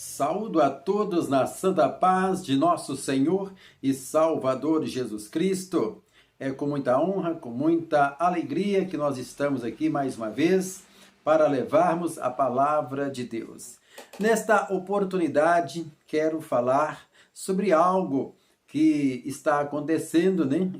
Saúdo a todos na santa paz de nosso Senhor e Salvador Jesus Cristo. É com muita honra, com muita alegria que nós estamos aqui mais uma vez para levarmos a palavra de Deus. Nesta oportunidade, quero falar sobre algo que está acontecendo, né?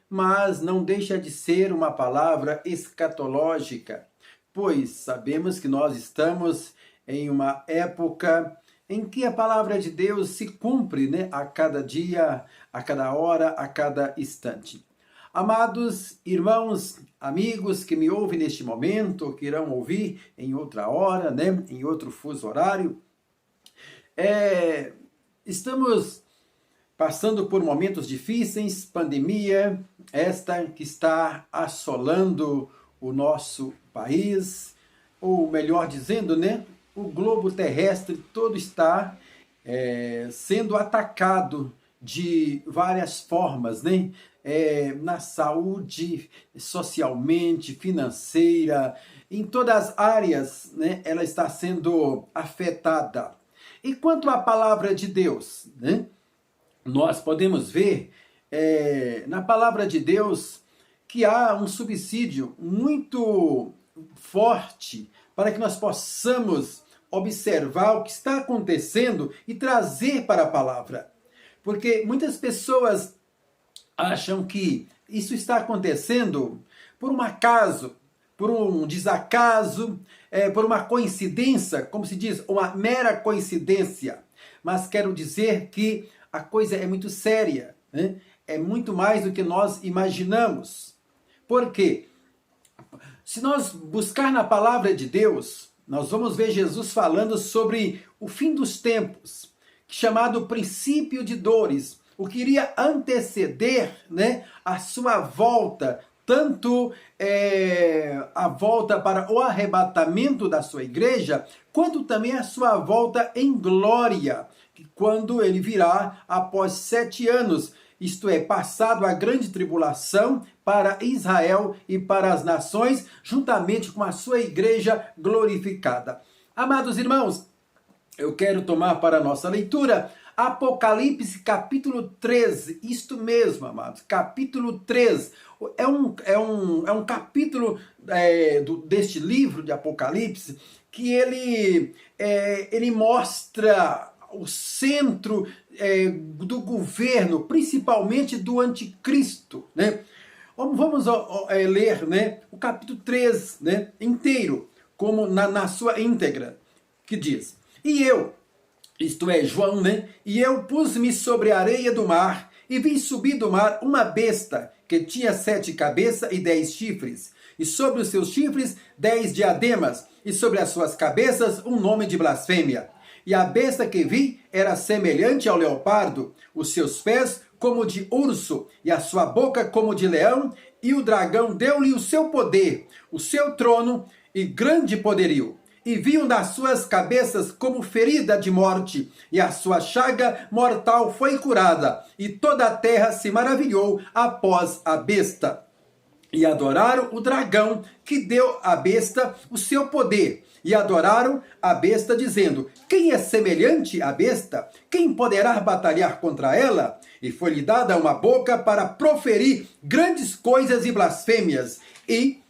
Mas não deixa de ser uma palavra escatológica, pois sabemos que nós estamos em uma época em que a palavra de Deus se cumpre, né? A cada dia, a cada hora, a cada instante. Amados irmãos, amigos que me ouvem neste momento, que irão ouvir em outra hora, né? Em outro fuso horário, estamos passando por momentos difíceis, pandemia, esta que está assolando o nosso país, ou melhor dizendo, né? O globo terrestre todo está sendo atacado de várias formas, né? Na saúde, socialmente, financeira, em todas as áreas, né? Ela está sendo afetada. E quanto à palavra de Deus, né? Nós podemos ver na palavra de Deus que há um subsídio muito forte para que nós possamos observar o que está acontecendo e trazer para a palavra. Porque muitas pessoas acham que isso está acontecendo por um acaso, por um desacaso, por uma coincidência, como se diz, uma mera coincidência. Mas quero dizer que a coisa é muito séria, né? É muito mais do que nós imaginamos. Por quê? Se nós buscar na palavra de Deus, nós vamos ver Jesus falando sobre o fim dos tempos, chamado princípio de dores, o que iria anteceder, né, a sua volta, tanto a volta para o arrebatamento da sua igreja, quanto também a sua volta em glória, quando ele virá após 7 anos, isto é, passado a grande tribulação para Israel e para as nações, juntamente com a sua igreja glorificada. Amados irmãos, eu quero tomar para a nossa leitura Apocalipse capítulo 13, isto mesmo, amados, capítulo 13, é um capítulo deste livro de Apocalipse que ele mostra o centro do governo, principalmente do anticristo, né? Vamos ler, né, o capítulo 3, né, inteiro, como na sua íntegra, que diz: E eu, isto é, João, né, e eu pus-me sobre a areia do mar, e vi subir do mar uma besta, que tinha 7 cabeças e 10 chifres, e sobre os seus chifres 10 diademas, e sobre as suas cabeças um nome de blasfêmia. E a besta que vi era semelhante ao leopardo, os seus pés como de urso, e a sua boca como de leão, e o dragão deu-lhe o seu poder, o seu trono e grande poderio. E viam das suas cabeças como ferida de morte, e a sua chaga mortal foi curada, e toda a terra se maravilhou após a besta. E adoraram o dragão que deu à besta o seu poder. E adoraram a besta, dizendo: Quem é semelhante à besta? Quem poderá batalhar contra ela? E foi-lhe dada uma boca para proferir grandes coisas e blasfêmias. E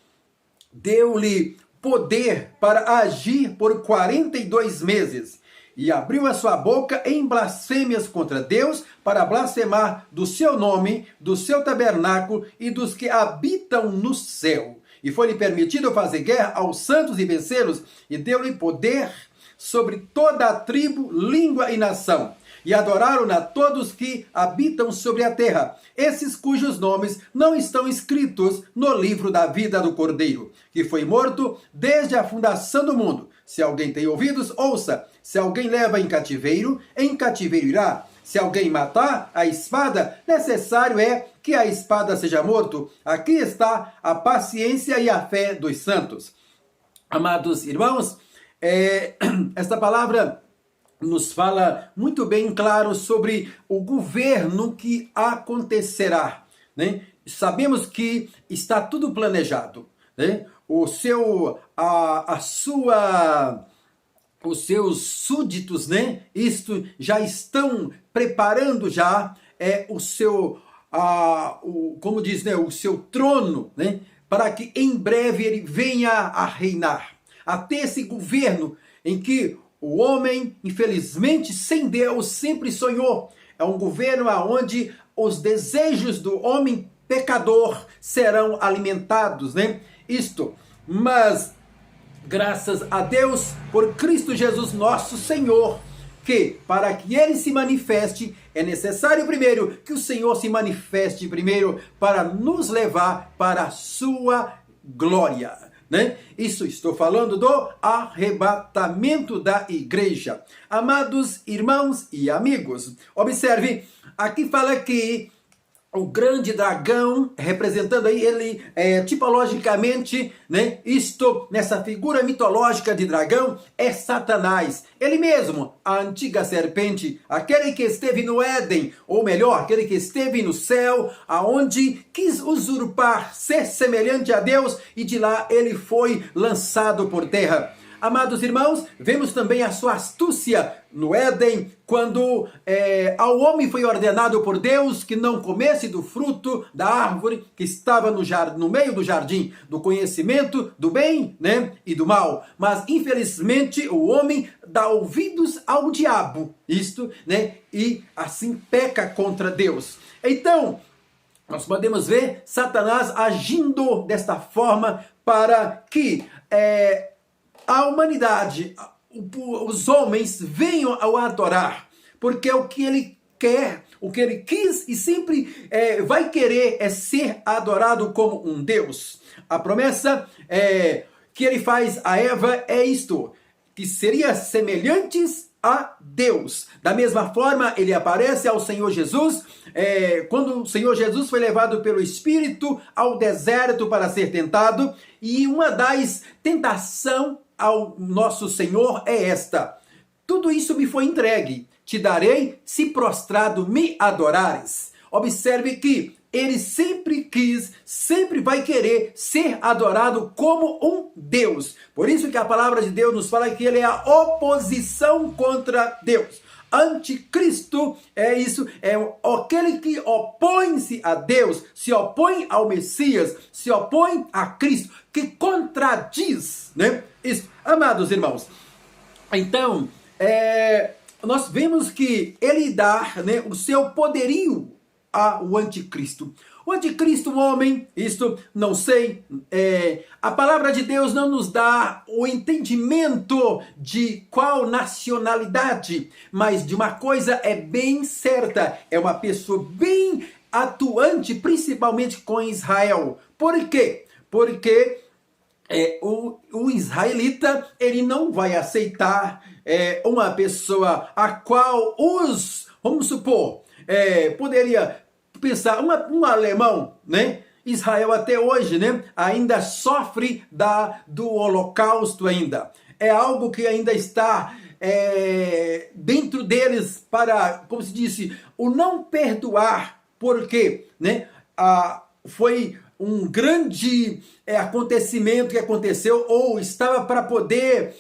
deu-lhe poder para agir por 42 meses. E abriu a sua boca em blasfêmias contra Deus, para blasfemar do seu nome, do seu tabernáculo e dos que habitam no céu. E foi-lhe permitido fazer guerra aos santos e vencê-los, e deu-lhe poder sobre toda a tribo, língua e nação. E adoraram-na todos que habitam sobre a terra, esses cujos nomes não estão escritos no livro da vida do Cordeiro, que foi morto desde a fundação do mundo. Se alguém tem ouvidos, ouça. Se alguém leva em cativeiro irá. Se alguém matar a espada, necessário é que a espada seja morto. Aqui está a paciência e a fé dos santos. Amados irmãos, esta palavra nos fala muito bem claro sobre o governo que acontecerá, né? Sabemos que está tudo planejado, né? os seus súditos, né? Isto já estão preparando já o seu, como diz, né? O seu trono, né? Para que em breve ele venha a reinar. Até esse governo em que o homem, infelizmente, sem Deus, sempre sonhou. É um governo onde os desejos do homem pecador serão alimentados, né? Mas graças a Deus por Cristo Jesus nosso Senhor, que para que ele se manifeste, é necessário primeiro que o Senhor se manifeste primeiro para nos levar para a sua glória, né? Isso, estou falando do arrebatamento da igreja. Amados irmãos e amigos, observe, aqui fala que o grande dragão, representando aí ele tipologicamente, né? Nessa figura mitológica de dragão, é Satanás. Ele mesmo, a antiga serpente, aquele que esteve no Éden, ou melhor, aquele que esteve no céu, aonde quis usurpar, ser semelhante a Deus, e de lá ele foi lançado por terra. Amados irmãos, vemos também a sua astúcia no Éden, quando ao homem foi ordenado por Deus que não comesse do fruto da árvore que estava no meio do jardim, do conhecimento do bem, né, e do mal. Mas, infelizmente, o homem dá ouvidos ao diabo, né, e assim peca contra Deus. Então, nós podemos ver Satanás agindo desta forma para que a humanidade, os homens venham ao adorar, porque o que ele quer, o que ele quis e sempre vai querer é ser adorado como um Deus. A promessa que ele faz a Eva é isto, que seria semelhantes a Deus. Da mesma forma, ele aparece ao Senhor Jesus, quando o Senhor Jesus foi levado pelo Espírito ao deserto para ser tentado, e uma das tentações ao nosso Senhor é esta: tudo isso me foi entregue, te darei se prostrado me adorares. Observe que ele sempre quis, sempre vai querer ser adorado como um Deus. Por isso que a palavra de Deus nos fala que ele é a oposição contra Deus. Anticristo é isso, é aquele que opõe-se a Deus, se opõe ao Messias, se opõe a Cristo, que contradiz, né? Isso, amados irmãos. Então, nós vemos que ele dá, né, o seu poderio ao anticristo. O anticristo, o homem, não sei, a palavra de Deus não nos dá o entendimento de qual nacionalidade, mas de uma coisa é bem certa, é uma pessoa bem atuante, principalmente com Israel. Por quê? Porque o israelita, ele não vai aceitar uma pessoa a qual vamos supor, poderia pensar, um alemão, né? Israel até hoje, né, ainda sofre do Holocausto ainda. É algo que ainda está dentro deles para, como se disse, o não perdoar, porque, né, foi um grande acontecimento que aconteceu, ou estava para poder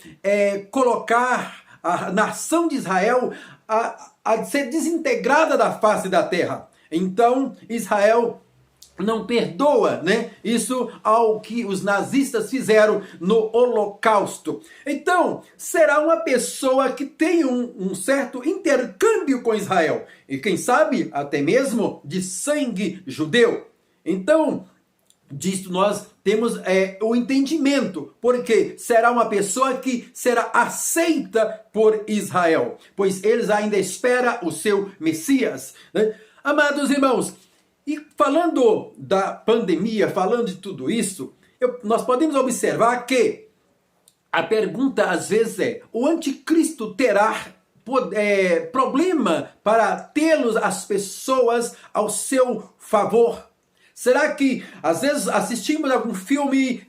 colocar a nação de Israel a ser desintegrada da face da terra. Então, Israel não perdoa, né, isso ao que os nazistas fizeram no Holocausto. Então, será uma pessoa que tem um certo intercâmbio com Israel. E quem sabe, até mesmo de sangue judeu. Então, disso nós temos o entendimento, porque será uma pessoa que será aceita por Israel, pois eles ainda esperam o seu Messias, né? Amados irmãos, e falando da pandemia, falando de tudo isso, nós podemos observar que a pergunta às vezes o anticristo terá problema para tê-los as pessoas ao seu favor? Será que, às vezes, assistimos algum filme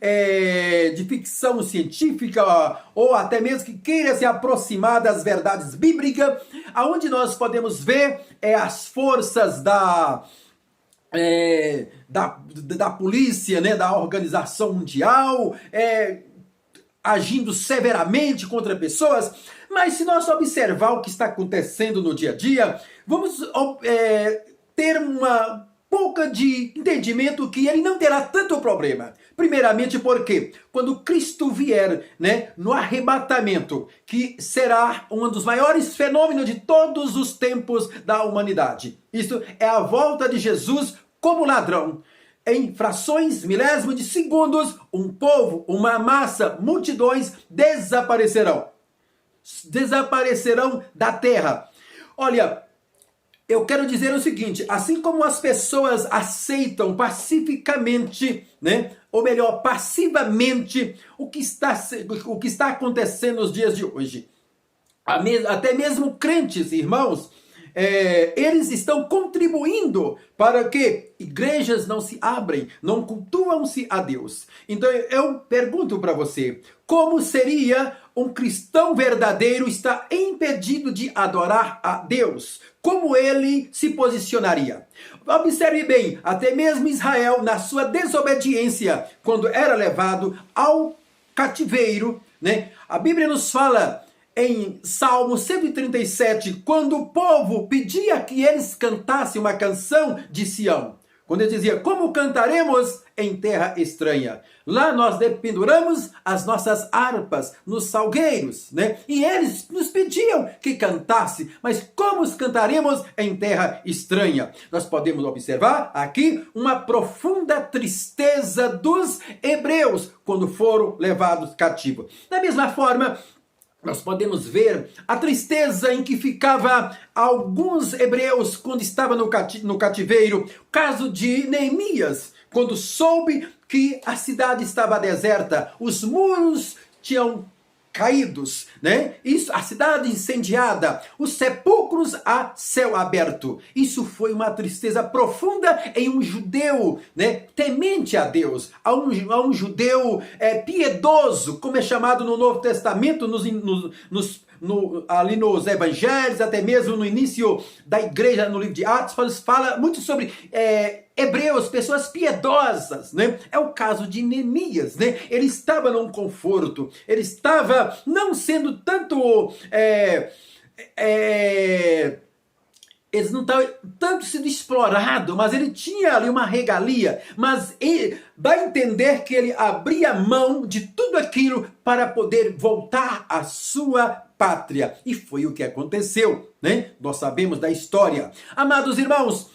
de ficção científica, ou até mesmo que queira se aproximar das verdades bíblicas, aonde nós podemos ver as forças da polícia, né, da Organização Mundial, agindo severamente contra pessoas, mas se nós observar o que está acontecendo no dia a dia, vamos ter uma pouca de entendimento que ele não terá tanto problema. Primeiramente porque quando Cristo vier, no arrebatamento, que será um dos maiores fenômenos de todos os tempos da humanidade. Isso é a volta de Jesus como ladrão. Em frações, milésimos de segundos, um povo, uma massa, multidões desaparecerão. Desaparecerão da terra. Olha, eu quero dizer o seguinte, assim como as pessoas aceitam pacificamente, ou melhor, passivamente, o que está acontecendo nos dias de hoje, até mesmo crentes, irmãos, eles estão contribuindo para que igrejas não se abrem, não cultuam-se a Deus. Então eu pergunto para você, como seria um cristão verdadeiro estar impedido de adorar a Deus? Como ele se posicionaria? Observe bem, até mesmo Israel, na sua desobediência, quando era levado ao cativeiro, a Bíblia nos fala em Salmo 137, quando o povo pedia que eles cantassem uma canção de Sião. Quando ele dizia, como cantaremos em terra estranha? Lá nós penduramos as nossas harpas nos salgueiros, E eles nos pediam que cantasse, mas como cantaremos em terra estranha? Nós podemos observar aqui uma profunda tristeza dos hebreus quando foram levados cativos. Da mesma forma, nós podemos ver a tristeza em que ficava alguns hebreus quando estavam no cativeiro. O caso de Neemias, quando soube que a cidade estava deserta, os muros tinham caídos, Isso, a cidade incendiada, os sepulcros a céu aberto. Isso foi uma tristeza profunda em um judeu, temente a Deus, a um judeu piedoso, como é chamado no Novo Testamento, ali nos evangelhos, até mesmo no início da igreja, no livro de Atos, fala muito sobre hebreus, pessoas piedosas, É o caso de Neemias, Ele estava num conforto, ele estava não sendo tanto eles não estavam tanto sendo explorado, mas ele tinha ali uma regalia, mas dá a entender que ele abria mão de tudo aquilo para poder voltar à sua pátria. E foi o que aconteceu, Nós sabemos da história. Amados irmãos,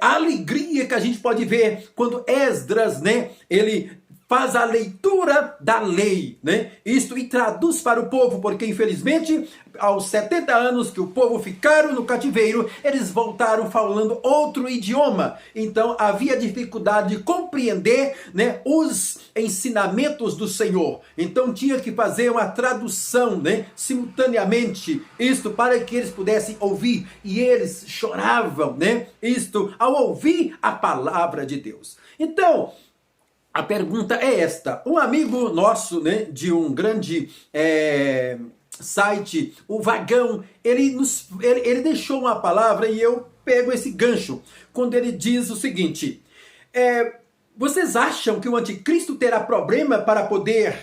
a alegria que a gente pode ver quando Esdras, ele faz a leitura da lei, Isto e traduz para o povo, porque infelizmente, aos 70 anos que o povo ficaram no cativeiro, eles voltaram falando outro idioma. Então havia dificuldade de compreender, os ensinamentos do Senhor. Então tinha que fazer uma tradução, simultaneamente, isto para que eles pudessem ouvir. E eles choravam, Isto ao ouvir a palavra de Deus. Então, a pergunta é esta. Um amigo nosso, de um grande site, o Vagão, ele deixou uma palavra e eu pego esse gancho. Quando ele diz o seguinte, vocês acham que o anticristo terá problema para poder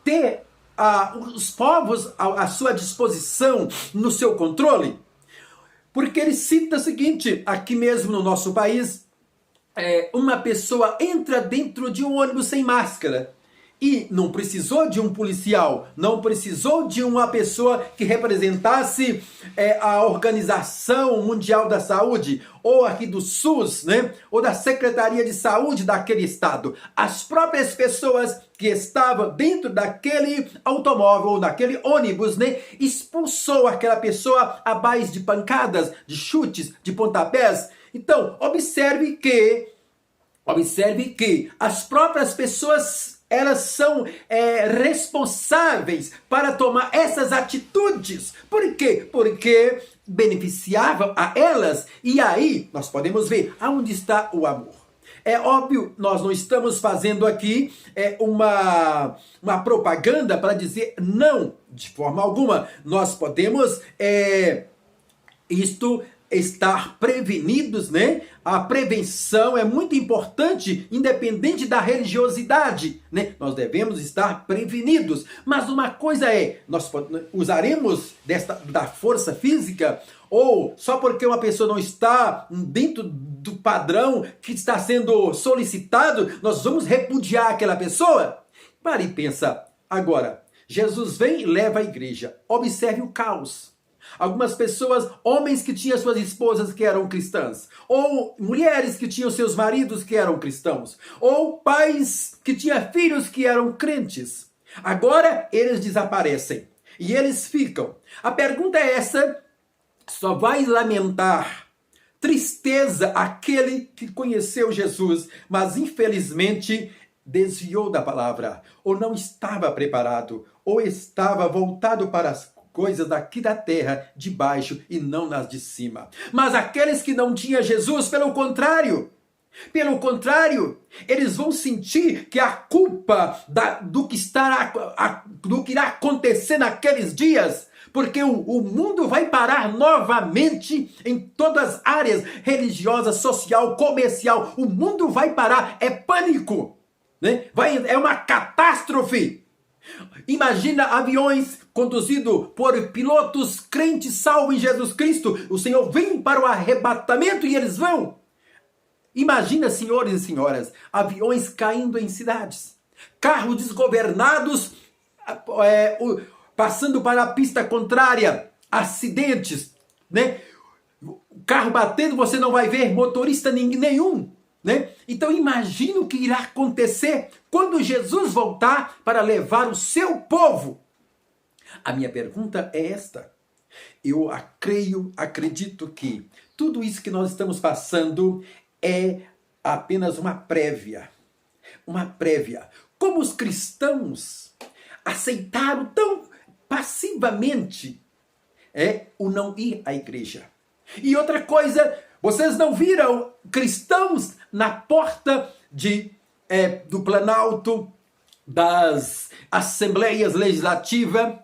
ter os povos à sua disposição, no seu controle? Porque ele cita o seguinte, aqui mesmo no nosso país, uma pessoa entra dentro de um ônibus sem máscara e não precisou de um policial, não precisou de uma pessoa que representasse a Organização Mundial da Saúde, ou aqui do SUS, ou da Secretaria de Saúde daquele estado. As próprias pessoas que estavam dentro daquele automóvel, ou daquele ônibus, expulsou aquela pessoa à base de pancadas, de chutes, de pontapés. Então, observe que as próprias pessoas, elas são responsáveis para tomar essas atitudes. Por quê? Porque beneficiavam a elas. E aí, nós podemos ver aonde está o amor. É óbvio, nós não estamos fazendo aqui uma propaganda para dizer não, de forma alguma. Nós podemos estar prevenidos, né? A prevenção é muito importante, independente da religiosidade, né? Nós devemos estar prevenidos. Mas uma coisa é, nós usaremos da força física, ou só porque uma pessoa não está dentro do padrão que está sendo solicitado, nós vamos repudiar aquela pessoa? Pare e pensa. Agora, Jesus vem e leva a igreja. Observe o caos. Algumas pessoas, homens que tinham suas esposas que eram cristãs, ou mulheres que tinham seus maridos que eram cristãos, ou pais que tinham filhos que eram crentes. Agora eles desaparecem e eles ficam. A pergunta é essa: só vai lamentar tristeza aquele que conheceu Jesus, mas infelizmente desviou da palavra, ou não estava preparado, ou estava voltado para as coisas daqui da terra, de baixo, e não nas de cima. Mas aqueles que não tinham Jesus, pelo contrário, eles vão sentir que a culpa do que irá acontecer naqueles dias, porque o mundo vai parar novamente em todas as áreas, religiosa, social, comercial. O mundo vai parar, é pânico, né? É uma catástrofe. Imagina aviões conduzidos por pilotos crentes salvos em Jesus Cristo. O Senhor vem para o arrebatamento e eles vão. Imagina, senhores e senhoras, aviões caindo em cidades, carros desgovernados passando para a pista contrária, acidentes, né? O carro batendo, você não vai ver motorista nenhum, né? Então imagina o que irá acontecer quando Jesus voltar para levar o seu povo. A minha pergunta é esta: eu acredito que tudo isso que nós estamos passando é apenas uma prévia. Uma prévia. Como os cristãos aceitaram tão passivamente o não ir à igreja. E outra coisa, vocês não viram cristãos na porta do Planalto, das Assembleias Legislativas,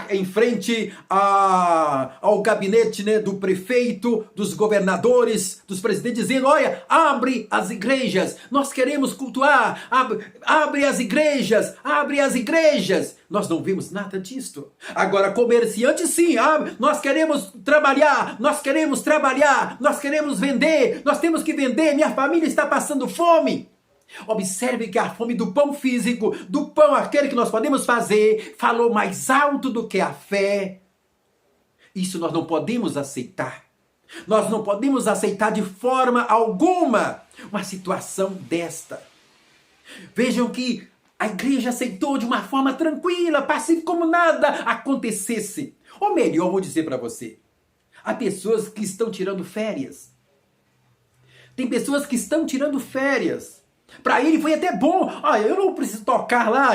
em frente ao gabinete, né, do prefeito, dos governadores, dos presidentes, dizendo: olha, abre as igrejas, nós queremos cultuar, abre as igrejas, abre as igrejas. Nós não vimos nada disso. Agora, comerciantes, sim, nós queremos trabalhar, nós queremos vender, nós temos que vender, minha família está passando fome. Observe que a fome do pão físico, do pão aquele que nós podemos fazer, falou mais alto do que a fé. Isso nós não podemos aceitar. Nós não podemos aceitar de forma alguma uma situação desta. Vejam que a igreja aceitou de uma forma tranquila, passiva, como nada acontecesse. Ou melhor, vou dizer para você, há pessoas que estão tirando férias. Tem pessoas que estão tirando férias. Para ele foi até bom. Eu não preciso tocar lá.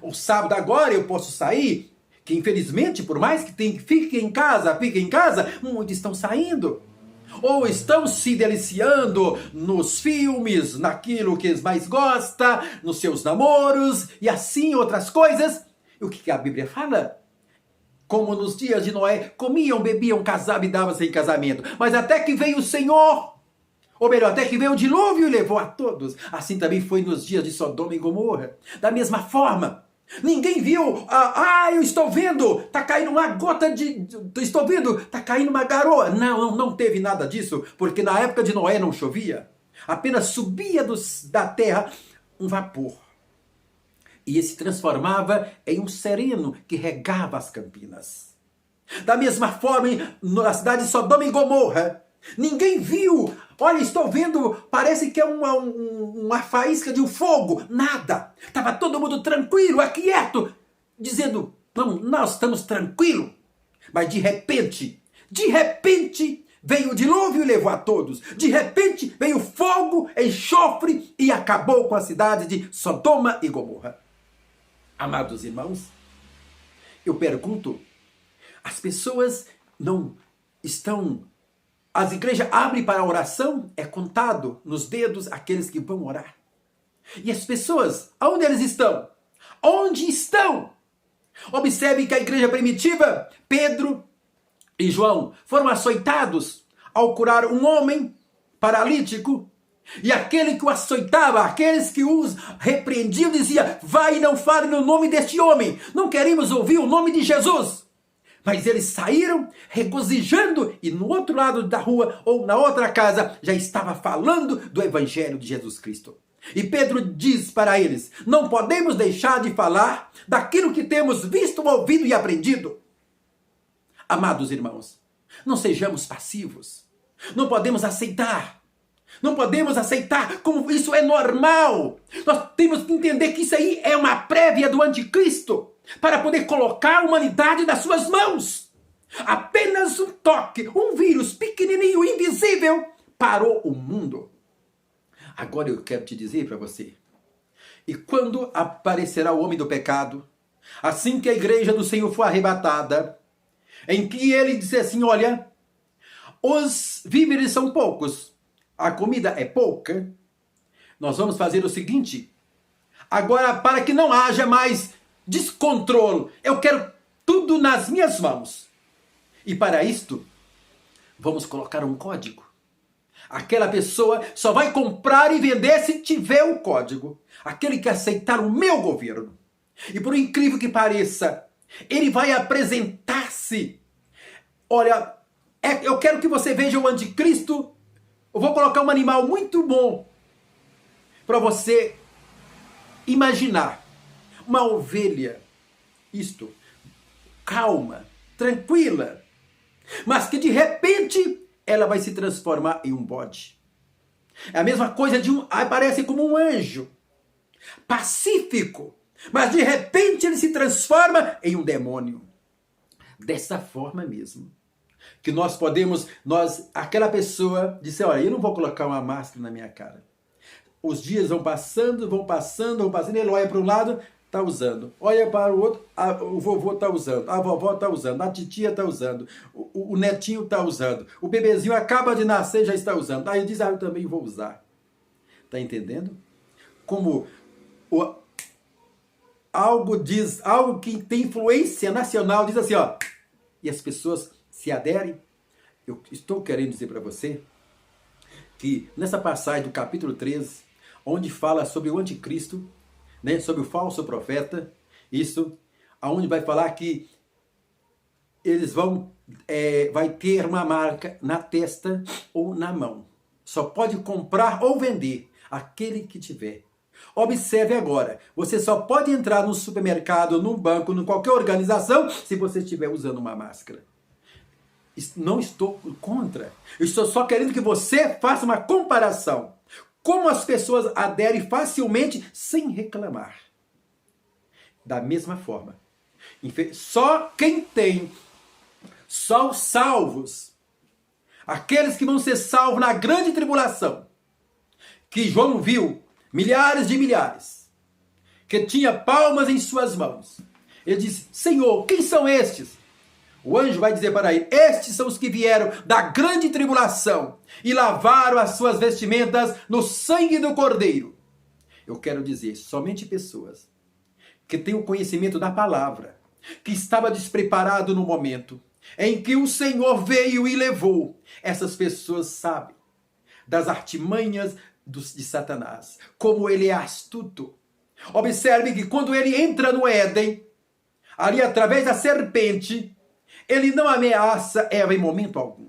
O sábado agora eu posso sair. Que infelizmente, por mais que fique em casa, muitos estão saindo. Ou estão se deliciando nos filmes, naquilo que eles mais gostam, nos seus namoros e assim outras coisas. E o que a Bíblia fala? Como nos dias de Noé, comiam, bebiam, casavam e davam-se em casamento. Mas até que veio o Senhor, ou melhor, até que veio o dilúvio e levou a todos. Assim também foi nos dias de Sodoma e Gomorra. Da mesma forma, ninguém viu, eu estou vendo, está caindo uma gota estou vendo, está caindo uma garoa. Não teve nada disso, porque na época de Noé não chovia. Apenas subia da terra um vapor. E esse se transformava em um sereno que regava as campinas. Da mesma forma, na cidade de Sodoma e Gomorra, ninguém viu. Olha, estou vendo, parece que é uma faísca de um fogo. Nada. Estava todo mundo tranquilo, quieto, dizendo: não, nós estamos tranquilos. Mas de repente, veio o dilúvio e levou a todos. De repente, veio fogo, enxofre e acabou com a cidade de Sodoma e Gomorra. Amados irmãos, eu pergunto, as pessoas não estão... As igrejas abrem para a oração, é contado nos dedos aqueles que vão orar. E as pessoas, aonde eles estão? Onde estão? Observe que a igreja primitiva, Pedro e João, foram açoitados. ao curar um homem paralítico, e aquele que o açoitava, aqueles que os repreendiam, dizia: vai e não fale no nome deste homem, não queremos ouvir o nome de Jesus. Mas eles saíram regozijando, e no outro lado da rua ou na outra casa já estava falando do evangelho de Jesus Cristo. E Pedro diz para eles: não podemos deixar de falar daquilo que temos visto, ouvido e aprendido. Amados irmãos, não sejamos passivos. Não podemos aceitar. Não podemos aceitar como isso é normal. Nós temos que entender que isso aí é uma prévia do anticristo, para poder colocar a humanidade nas suas mãos. Apenas um toque, um vírus pequenininho, invisível, parou o mundo. Agora eu quero te dizer para você, e quando aparecerá o homem do pecado, assim que a igreja do Senhor for arrebatada, em que ele disser assim: olha, os víveres são poucos, a comida é pouca, nós vamos fazer o seguinte: agora, para que não haja mais descontrole, eu quero tudo nas minhas mãos. E para isto, vamos colocar um código. Aquela pessoa só vai comprar e vender se tiver o código. Aquele que aceitar o meu governo. E por incrível que pareça, ele vai apresentar-se. Olha, eu quero que você veja o anticristo. Eu vou colocar um animal muito bom para você imaginar. Uma ovelha, isto, calma, tranquila, mas que de repente ela vai se transformar em um bode. É a mesma coisa aparece como um anjo, pacífico, mas de repente ele se transforma em um demônio. Dessa forma mesmo, que nós podemos, aquela pessoa disse: olha, eu não vou colocar uma máscara na minha cara. Os dias vão passando, ele olha para um lado, está usando. Olha para o outro, o vovô está usando, a vovó está usando, a titia está usando, o netinho está usando, o bebezinho acaba de nascer, já está usando. Aí diz: eu também vou usar. Está entendendo? Como algo que tem influência nacional diz assim, ó, e as pessoas se aderem. Eu estou querendo dizer para você que nessa passagem do capítulo 13, onde fala sobre o anticristo, né, sobre o falso profeta, isso, aonde vai falar que eles vai ter uma marca na testa ou na mão. Só pode comprar ou vender aquele que tiver. Observe agora, você só pode entrar no supermercado, num banco, em qualquer organização, se você estiver usando uma máscara. Não estou contra. Eu estou só querendo que você faça uma comparação. Como as pessoas aderem facilmente sem reclamar. Da mesma forma. Só quem tem, só os salvos, aqueles que vão ser salvos na grande tribulação, que João viu, milhares de milhares, que tinha palmas em suas mãos. Ele disse: Senhor, quem são estes? O anjo vai dizer para ele: estes são os que vieram da grande tribulação e lavaram as suas vestimentas no sangue do Cordeiro. Eu quero dizer, somente pessoas que têm o conhecimento da palavra, que estava despreparado no momento em que o Senhor veio e levou, essas pessoas sabem das artimanhas de Satanás, como ele é astuto. Observe que quando ele entra no Éden, ali através da serpente, ele não ameaça Eva em momento algum.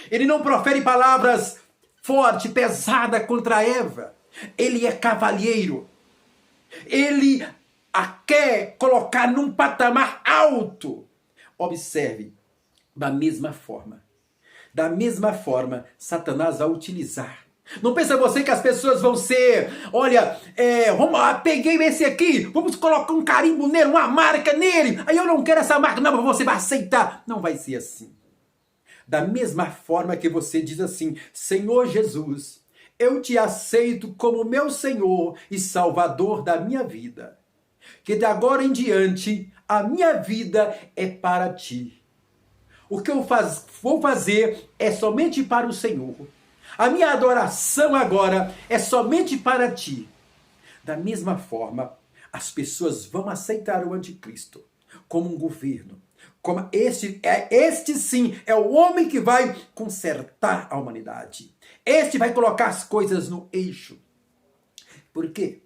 Ele não profere palavras fortes, pesadas contra Eva. Ele é cavalheiro. Ele a quer colocar num patamar alto. Observe, da mesma forma, Satanás vai utilizar. Não pensa você que as pessoas vão ser, olha, peguei esse aqui, vamos colocar um carimbo nele, uma marca nele, aí eu não quero essa marca, não, você vai aceitar. Não vai ser assim. Da mesma forma que você diz assim: Senhor Jesus, eu te aceito como meu Senhor e Salvador da minha vida, que de agora em diante a minha vida é para ti. O que eu vou fazer é somente para o Senhor. A minha adoração agora é somente para ti. Da mesma forma, as pessoas vão aceitar o anticristo como um governo, Como este sim é o homem que vai consertar a humanidade. Este vai colocar as coisas no eixo. Por quê?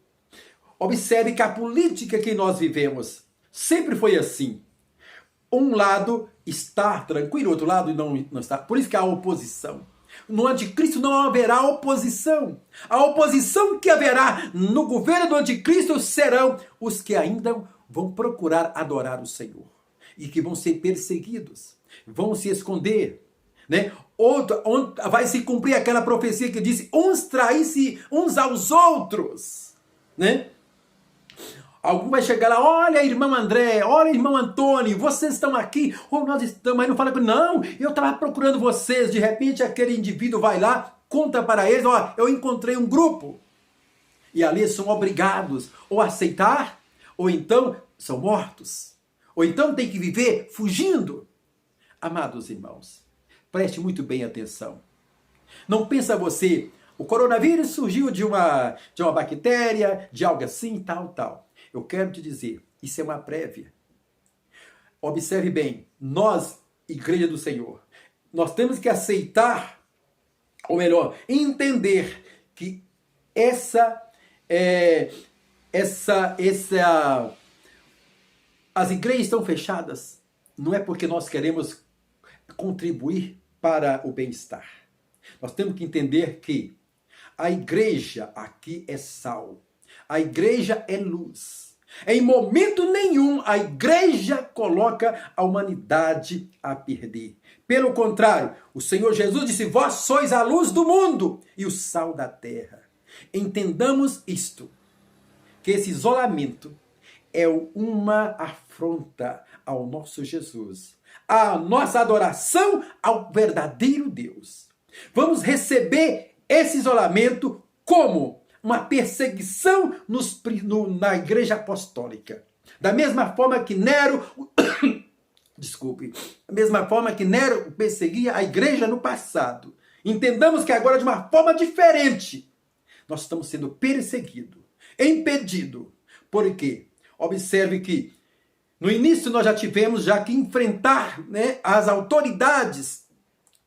Observe que a política que nós vivemos sempre foi assim. Um lado está tranquilo, outro lado não está. Por isso que há oposição. No anticristo não haverá oposição. A oposição que haverá no governo do anticristo serão os que ainda vão procurar adorar o Senhor. E que vão ser perseguidos. Vão se esconder. Né? Vai se cumprir aquela profecia que disse: uns traísse uns aos outros. Né? Algum vai chegar lá: olha, irmão André, olha, irmão Antônio, vocês estão aqui, ou nós estamos, aí não fala, não, eu estava procurando vocês. De repente aquele indivíduo vai lá, conta para eles: ó, eu encontrei um grupo. E ali são obrigados ou a aceitar, ou então são mortos. Ou então tem que viver fugindo. Amados irmãos, preste muito bem atenção. Não pensa você, o coronavírus surgiu de uma bactéria, de algo assim, tal. Eu quero te dizer, isso é uma prévia. Observe bem, nós, Igreja do Senhor, nós temos que aceitar, ou melhor, entender que as igrejas estão fechadas, não é porque nós queremos contribuir para o bem-estar. Nós temos que entender que a igreja aqui é sal. A igreja é luz. Em momento nenhum a igreja coloca a humanidade a perder. Pelo contrário, o Senhor Jesus disse: vós sois a luz do mundo e o sal da terra. Entendamos isto, que esse isolamento é uma afronta ao nosso Jesus, a nossa adoração ao verdadeiro Deus. Vamos receber esse isolamento como uma perseguição na igreja apostólica. Da mesma forma que Nero, da mesma forma que Nero perseguia a igreja no passado. Entendamos que agora de uma forma diferente, nós estamos sendo perseguidos, impedidos. Por quê? Observe que no início nós já tivemos que enfrentar, né, as autoridades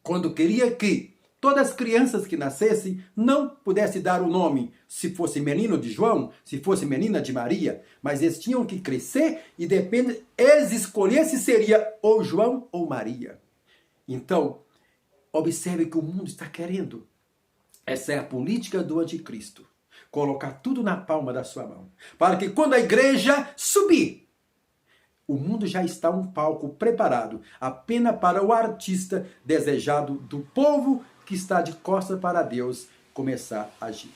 quando queria que todas as crianças que nascessem não pudessem dar o nome, se fosse menino de João, se fosse menina de Maria, mas eles tinham que crescer e eles escolhessem se seria ou João ou Maria. Então, observe que o mundo está querendo. Essa é a política do anticristo. Colocar tudo na palma da sua mão. Para que quando a igreja subir, o mundo já está um palco preparado apenas para o artista desejado do povo que está de costas para Deus começar a agir.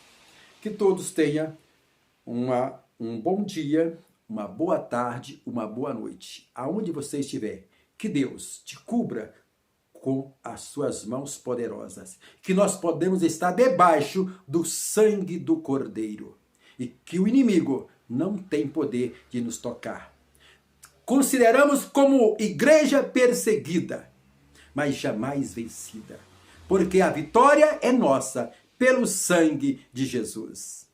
Que todos tenham um bom dia, uma boa tarde, uma boa noite. Aonde você estiver, que Deus te cubra com as suas mãos poderosas. Que nós podemos estar debaixo do sangue do Cordeiro. E que o inimigo não tem poder de nos tocar. Consideramos como igreja perseguida, mas jamais vencida. Porque a vitória é nossa pelo sangue de Jesus.